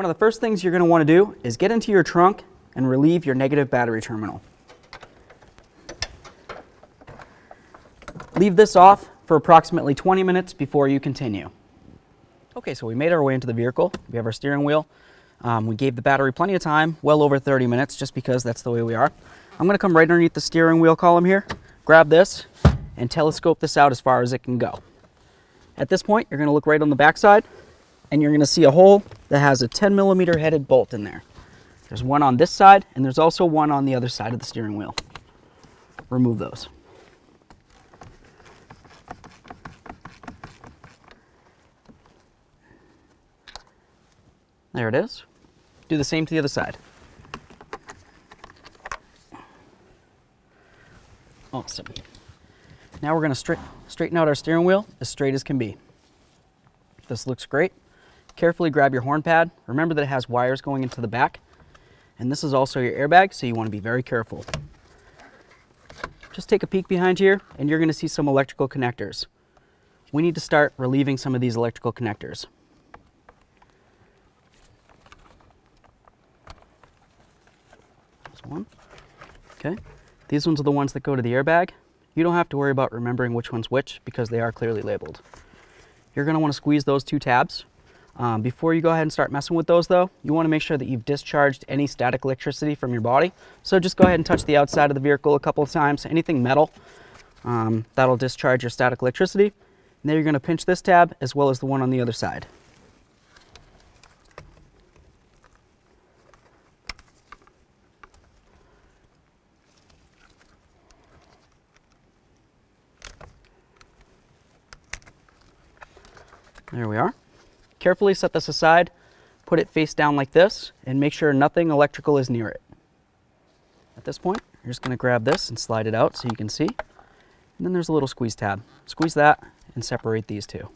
one of the first things you're going to want to do is get into your trunk and relieve your negative battery terminal. Leave this off for approximately 20 minutes before you continue. Okay, so we made our way into the vehicle. We have our steering wheel. We gave the battery plenty of time, well over 30 minutes, just because that's the way we are. I'm going to come right underneath the steering wheel column here, grab this, and telescope this out as far as it can go. At this point, you're going to look right on the back side, and you're going to see a hole that has a 10mm headed bolt in there. There's one on this side, and there's also one on the other side of the steering wheel. Remove those. There it is. Do the same to the other side. Awesome. Now we're going to straighten out our steering wheel as straight as can be. This looks great. Carefully grab your horn pad. Remember that it has wires going into the back. And this is also your airbag, so you want to be very careful. Just take a peek behind here, and you're going to see some electrical connectors. We need to start relieving some of these electrical connectors. One. Okay, these ones are the ones that go to the airbag. You don't have to worry about remembering which one's which because they are clearly labeled. You're going to want to squeeze those two tabs. Before you go ahead and start messing with those though, you want to make sure that you've discharged any static electricity from your body. So just go ahead and touch the outside of the vehicle a couple of times. Anything metal, that'll discharge your static electricity. And then you're going to pinch this tab as well as the one on the other side. There we are. Carefully set this aside, put it face down like this, and make sure nothing electrical is near it. At this point, you're just going to grab this and slide it out so you can see. And then there's a little squeeze tab. Squeeze that and separate these two.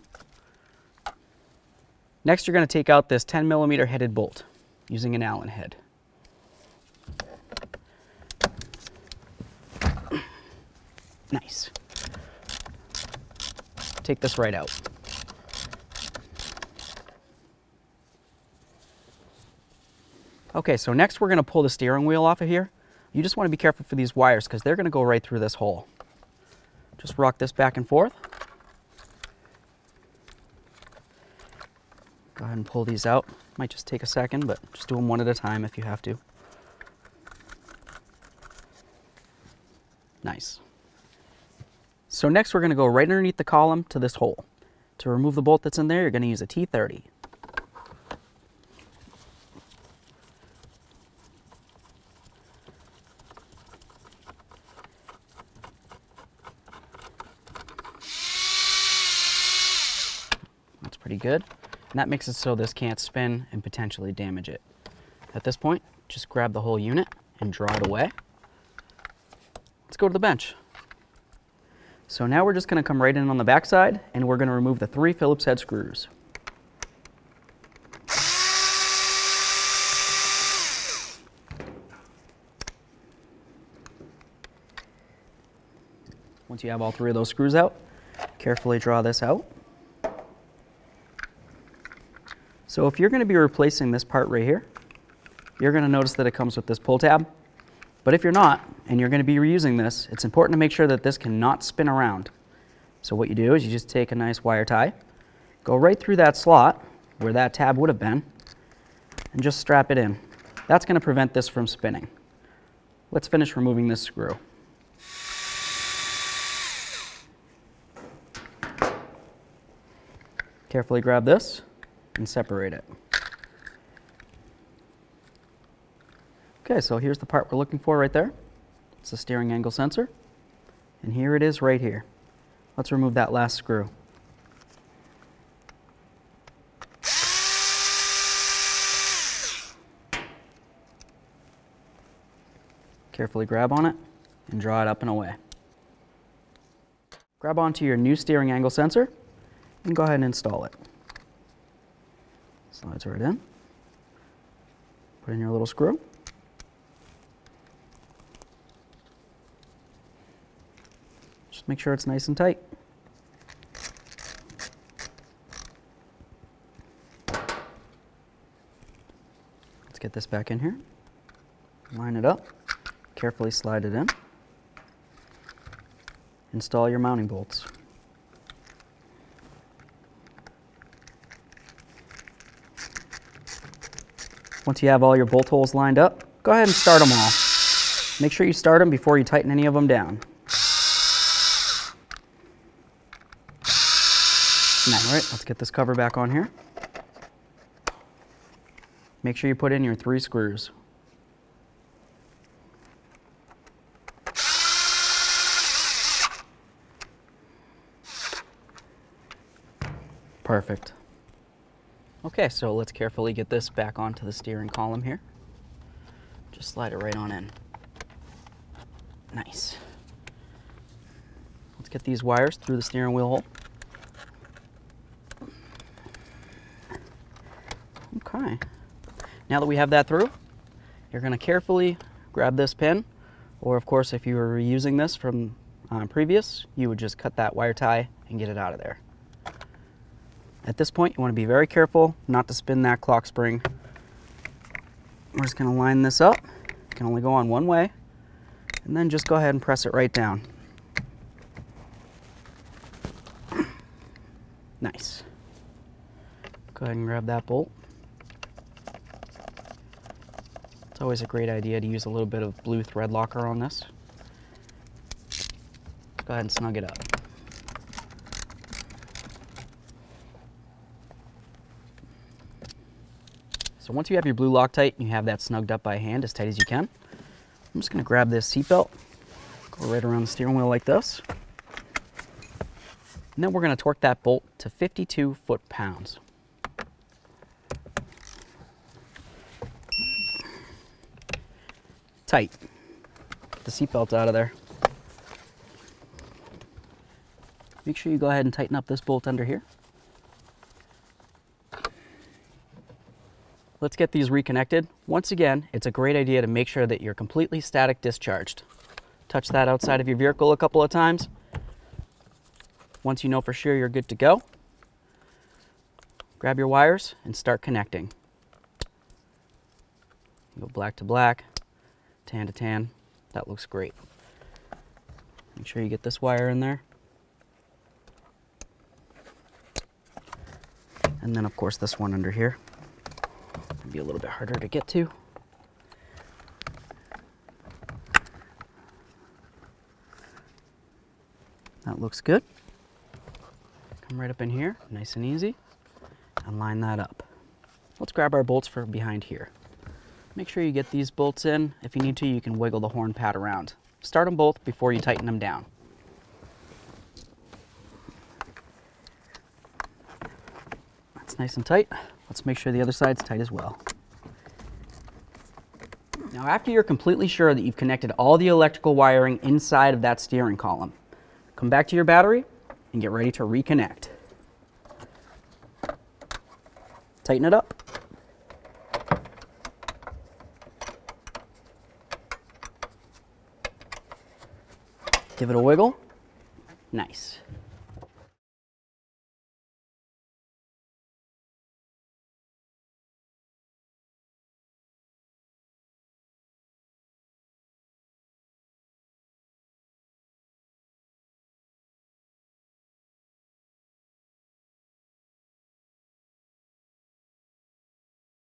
Next, you're going to take out this 10mm headed bolt using an Allen head. Nice. Take this right out. Okay, so next we're going to pull the steering wheel off of here. You just want to be careful for these wires because they're going to go right through this hole. Just rock this back and forth. Go ahead and pull these out. Might just take a second, but just do them one at a time if you have to. Nice. So next we're going to go right underneath the column to this hole. To remove the bolt that's in there, you're going to use a T30. Pretty good. And that makes it so this can't spin and potentially damage it. At this point, just grab the whole unit and draw it away. Let's go to the bench. So now we're just going to come right in on the back side and we're going to remove the 3 Phillips head screws. Once you have all 3 of those screws out, carefully draw this out. So if you're going to be replacing this part right here, you're going to notice that it comes with this pull tab. But if you're not, and you're going to be reusing this, it's important to make sure that this cannot spin around. So what you do is you just take a nice wire tie, go right through that slot where that tab would have been, and just strap it in. That's going to prevent this from spinning. Let's finish removing this screw. Carefully grab this and separate it. Okay, so here's the part we're looking for right there. It's the steering angle sensor. And here it is right here. Let's remove that last screw. Carefully grab on it and draw it up and away. Grab onto your new steering angle sensor and go ahead and install it. Slides right in. Put in your little screw. Just make sure it's nice and tight. get this back in here. Line it up. Carefully slide it in. Install your mounting bolts. Once you have all your bolt holes lined up, go ahead and start them all. Make sure you start them before you tighten any of them down. All right, let's get this cover back on here. Make sure you put in your 3 screws. Perfect. Okay, so let's carefully get this back onto the steering column here. Just slide it right on in. Nice. Let's get these wires through the steering wheel hole. Okay. Now that we have that through, you're going to carefully grab this pin, or of course if you were reusing this from previous, you would just cut that wire tie and get it out of there. At this point, you want to be very careful not to spin that clock spring. We're just going to line this up. It can only go on one way, and then just go ahead and press it right down. Nice. Go ahead and grab that bolt. It's always a great idea to use a little bit of blue thread locker on this. Go ahead and snug it up. So once you have your blue Loctite and you have that snugged up by hand as tight as you can, I'm just going to grab this seat belt, go right around the steering wheel like this, and then we're going to torque that bolt to 52 foot-pounds. Tight. Get the seat belt out of there. Make sure you go ahead and tighten up this bolt under here. Let's get these reconnected. Once again, it's a great idea to make sure that you're completely static discharged. Touch that outside of your vehicle a couple of times. Once you know for sure you're good to go, grab your wires and start connecting. Go black to black, tan to tan. That looks great. Make sure you get this wire in there. And then of course this one under here. Be a little bit harder to get to. That looks good. Come right up in here, nice and easy, and line that up. Let's grab our bolts for behind here. Make sure you get these bolts in. If you need to, you can wiggle the horn pad around. Start them both before you tighten them down. That's nice and tight. Let's make sure the other side's tight as well. Now after you're completely sure that you've connected all the electrical wiring inside of that steering column, come back to your battery and get ready to reconnect. Tighten it up. Give it a wiggle. Nice.